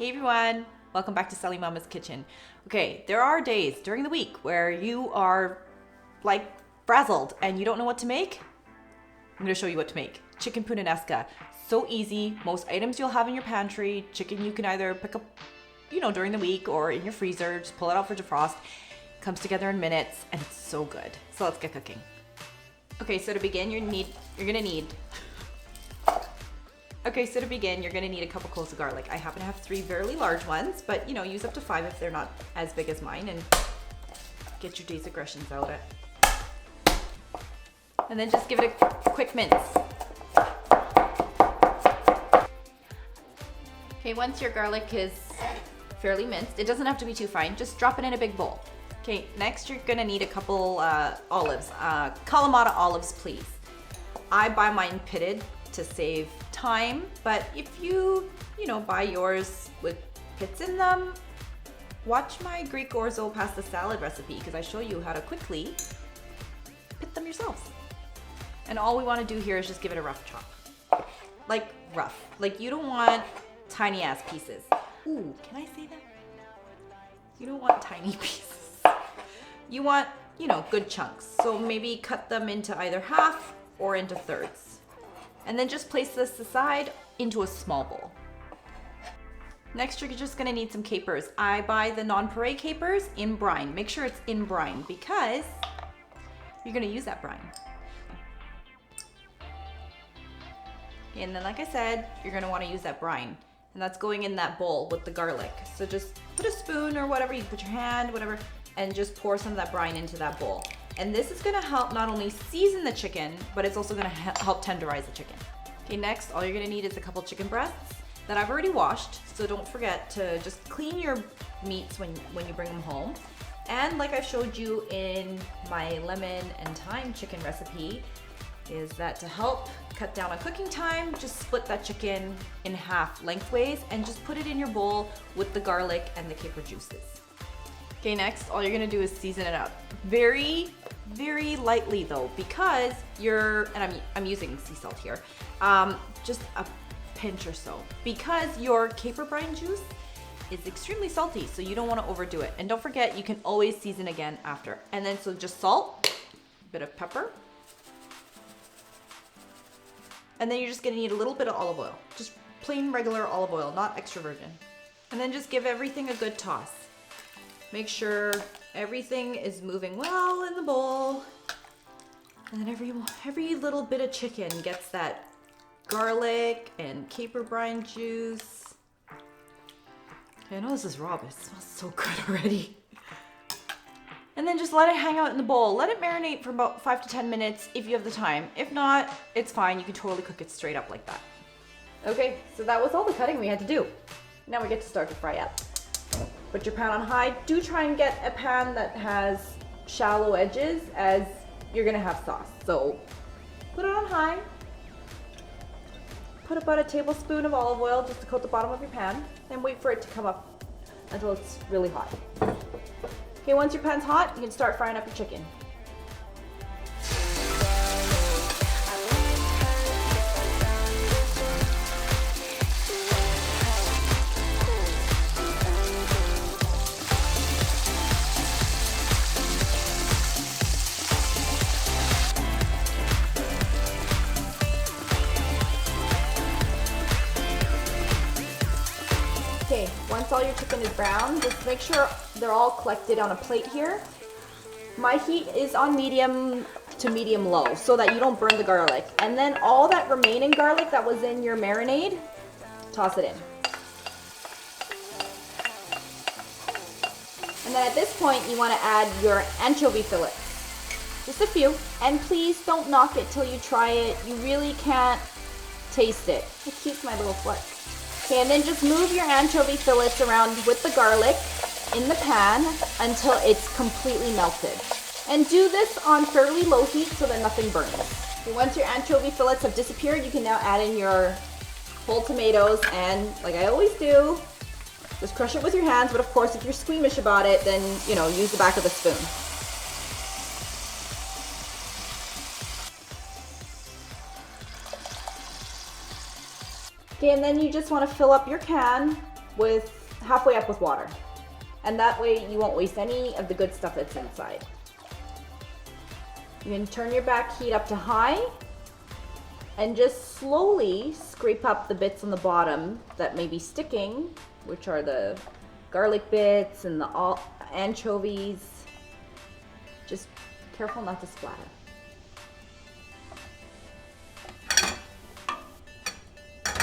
Hey everyone, welcome back to Sally Mama's Kitchen. Okay, there are days during the week where you are like frazzled and you don't know what to make. I'm gonna show you what to make. Chicken Puttanesca. So easy. Most items you'll have in your pantry. Chicken you can either pick up, during the week or in your freezer. Just pull it out for defrost. Comes together in minutes and it's so good. So let's get cooking. Okay, so to begin, you're gonna need a couple cloves of garlic. I happen to have 3 fairly large ones, but use up to 5 if they're not as big as mine, and get your day's aggressions out. And then just give it a quick mince. Okay, once your garlic is fairly minced, it doesn't have to be too fine, just drop it in a big bowl. Okay, next you're gonna need a couple olives, Kalamata olives, please. I buy mine pitted to save time, but if you buy yours with pits in them, watch my Greek orzo pasta salad recipe because I show you how to quickly pit them yourselves. And all we want to do here is just give it a rough chop. Like rough. Like you don't want tiny ass pieces. Ooh, can I say that? You don't want tiny pieces. You want, good chunks. So maybe cut them into either half or into thirds. And then just place this aside into a small bowl. Next, you're just gonna need some capers. I buy the non-puree capers in brine. Make sure it's in brine because you're gonna use that brine. And then, like I said, you're gonna wanna use that brine. And that's going in that bowl with the garlic. So just put a spoon or whatever, you put your hand, whatever, and just pour some of that brine into that bowl. And this is gonna help not only season the chicken, but it's also gonna help tenderize the chicken. Okay, next, all you're gonna need is a couple chicken breasts that I've already washed, so don't forget to just clean your meats when you bring them home. And like I showed you in my lemon and thyme chicken recipe, is that to help cut down on cooking time, just split that chicken in half lengthways and just put it in your bowl with the garlic and the caper juices. Okay, next, all you're gonna do is season it up. Very, very lightly though, because I'm using sea salt here, just a pinch or so, because your caper brine juice is extremely salty, so you don't wanna overdo it. And don't forget, you can always season again after. And then, so just salt, a bit of pepper, and then you're just gonna need a little bit of olive oil, just plain regular olive oil, not extra virgin. And then just give everything a good toss. Make sure everything is moving well in the bowl. And then every little bit of chicken gets that garlic and caper brine juice. Okay, I know this is raw, but it smells so good already. And then just let it hang out in the bowl. Let it marinate for about 5 to 10 minutes if you have the time. If not, it's fine. You can totally cook it straight up like that. Okay, so that was all the cutting we had to do. Now we get to start to fry up. Put your pan on high. Do try and get a pan that has shallow edges as you're gonna have sauce. So put it on high. Put about a tablespoon of olive oil just to coat the bottom of your pan. Then wait for it to come up until it's really hot. Okay, once your pan's hot, you can start frying up your chicken. Okay, once all your chicken is brown, just make sure they're all collected on a plate here. My heat is on medium to medium low so that you don't burn the garlic. And then all that remaining garlic that was in your marinade, toss it in. And then at this point, you want to add your anchovy fillets. Just a few. And please don't knock it till you try it. You really can't taste it. It keeps my little foot. Okay, and then just move your anchovy fillets around with the garlic in the pan until it's completely melted. And do this on fairly low heat so that nothing burns. Okay, once your anchovy fillets have disappeared, you can now add in your whole tomatoes, and like I always do, just crush it with your hands, but of course if you're squeamish about it, then use the back of the spoon. Okay, and then you just want to fill up your can with halfway up with water. And that way you won't waste any of the good stuff that's inside. You can turn your back heat up to high and just slowly scrape up the bits on the bottom that may be sticking, which are the garlic bits and the anchovies. Just careful not to splatter.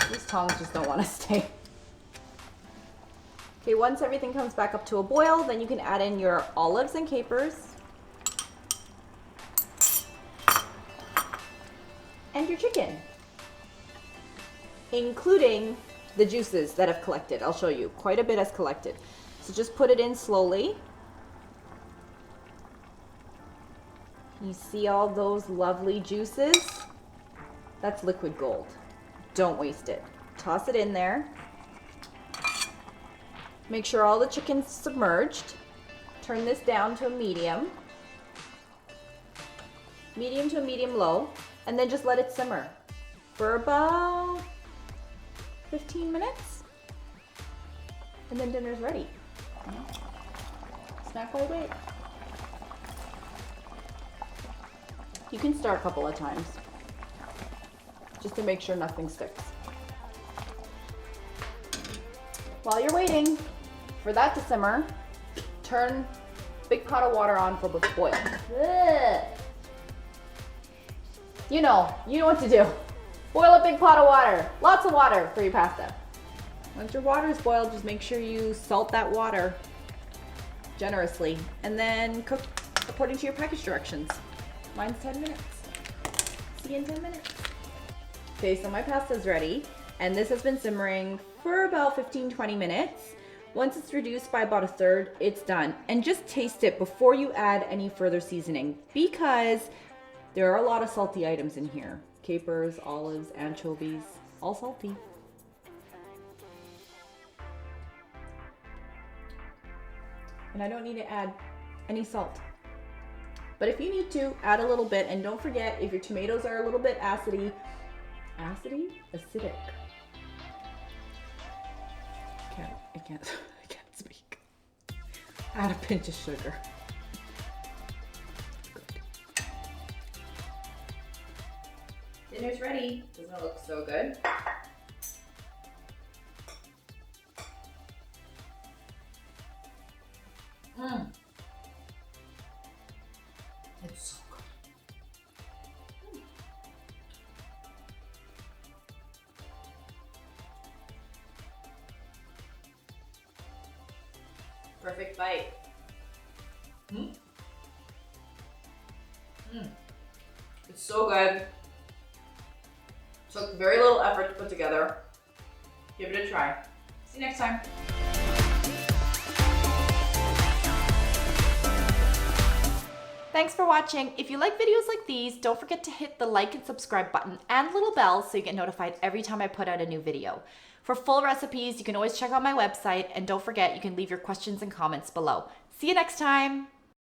These tongs just don't want to stay. Okay, once everything comes back up to a boil, then you can add in your olives and capers and your chicken, including the juices that have collected. I'll show you, quite a bit has collected. So just put it in slowly. You see all those lovely juices? That's liquid gold. Don't waste it. Toss it in there. Make sure all the chicken's submerged. Turn this down to a medium. Medium to a medium low. And then just let it simmer for about 15 minutes. And then dinner's ready. Snack while you wait. You can stir a couple of times just to make sure nothing sticks. While you're waiting for that to simmer, turn big pot of water on for the boil. Ugh. You know what to do. Boil a big pot of water, lots of water for your pasta. Once your water is boiled, just make sure you salt that water generously and then cook according to your package directions. Mine's 10 minutes. See you in 10 minutes. Okay, so my pasta's ready and this has been simmering for about 15-20 minutes. Once it's reduced by about a third, it's done. And just taste it before you add any further seasoning because there are a lot of salty items in here. Capers, olives, anchovies, all salty. And I don't need to add any salt. But if you need to, add a little bit. And don't forget, if your tomatoes are a little bit acidic. I can't speak. Add a pinch of sugar. Dinner's ready. Doesn't it look so good? It's so good. Perfect bite. It's so good. Took very little effort to put together. Give it a try. See you next time. Thanks for watching. If you like videos like these, don't forget to hit the like and subscribe button and little bell so you get notified every time I put out a new video. For full recipes, you can always check out my website, and don't forget you can leave your questions and comments below. See you next time.